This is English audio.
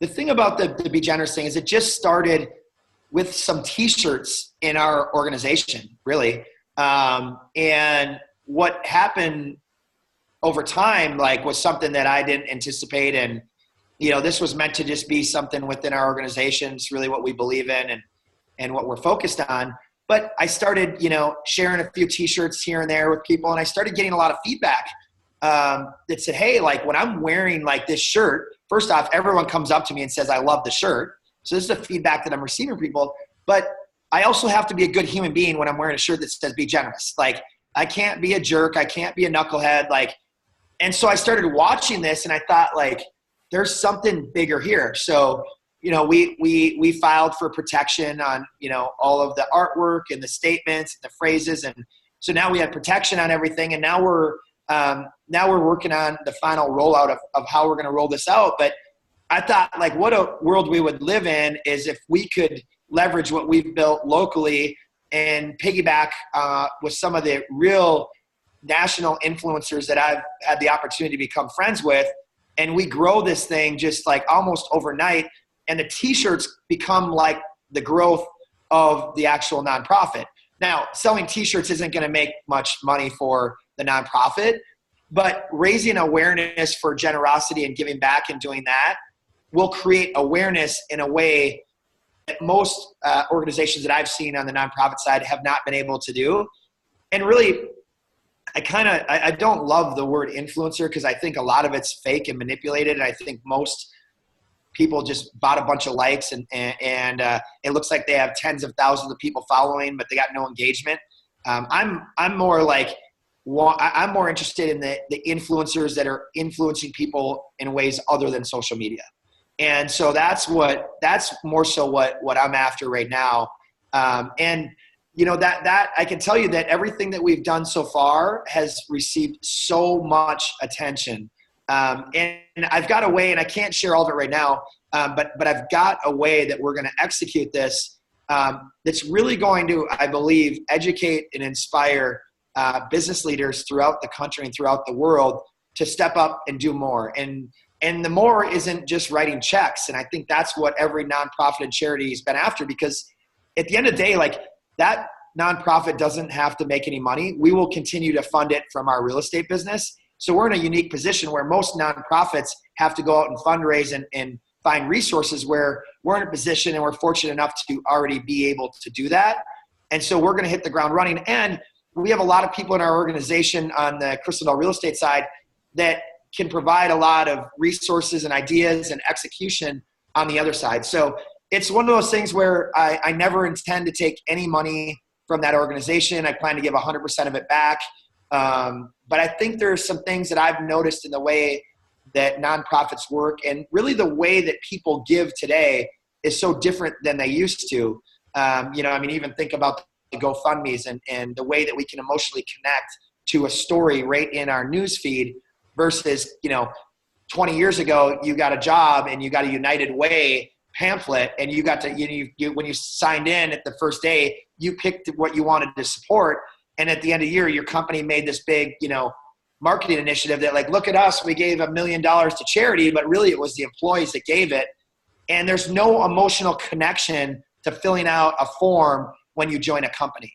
the thing about the Be Generous thing is it just started with some t-shirts in our organization, really. And what happened over time, like, was something that I didn't anticipate. And, this was meant to just be something within our organization. It's really what we believe in and what we're focused on. But I started, sharing a few t-shirts here and there with people. And I started getting a lot of feedback that said, hey, like, when I'm wearing like this shirt, first off, everyone comes up to me and says, I love the shirt. So this is the feedback that I'm receiving from people. But I also have to be a good human being when I'm wearing a shirt that says Be Generous. Like, I can't be a jerk. I can't be a knucklehead. Like, and so I started watching this and I thought, like, there's something bigger here. So, we filed for protection on, all of the artwork and the statements, and the phrases. And so now we have protection on everything. And now we're working on the final rollout of how we're going to roll this out. But I thought, like, what a world we would live in is if we could leverage what we've built locally and piggyback with some of the real national influencers that I've had the opportunity to become friends with. And we grow this thing just like almost overnight. And the t-shirts become like the growth of the actual nonprofit. Now, selling t-shirts isn't going to make much money for the nonprofit, but raising awareness for generosity and giving back and doing that will create awareness in a way that most organizations that I've seen on the nonprofit side have not been able to do. And really, I don't love the word influencer because I think a lot of it's fake and manipulated. And I think most people just bought a bunch of likes and it looks like they have tens of thousands of people following, but they got no engagement. I'm more like, I'm more interested in the influencers that are influencing people in ways other than social media. And so that's more so what I'm after right now. That I can tell you that everything that we've done so far has received so much attention. And I've got a way, and I can't share all of it right now, but I've got a way that we're going to execute this that's really going to, I believe, educate and inspire business leaders throughout the country and throughout the world to step up and do more. And the more isn't just writing checks. And I think that's what every nonprofit and charity has been after, because at the end of the day, like, that nonprofit doesn't have to make any money. We will continue to fund it from our real estate business. So we're in a unique position where most nonprofits have to go out and fundraise and find resources, where we're in a position and we're fortunate enough to already be able to do that. And so we're going to hit the ground running. And we have a lot of people in our organization on the Kris Lindahl real estate side that can provide a lot of resources and ideas and execution on the other side. So it's one of those things where I never intend to take any money from that organization. I plan to give 100% of it back. But I think there's some things that I've noticed in the way that nonprofits work, and really the way that people give today is so different than they used to. Even think about the GoFundMes and the way that we can emotionally connect to a story right in our news feed versus, 20 years ago, you got a job and you got a United Way pamphlet, and you got to, when you signed in at the first day, you picked what you wanted to support. And at the end of the year, your company made this big, marketing initiative that, like, look at us, we gave $1 million to charity, but really it was the employees that gave it. And there's no emotional connection to filling out a form when you join a company.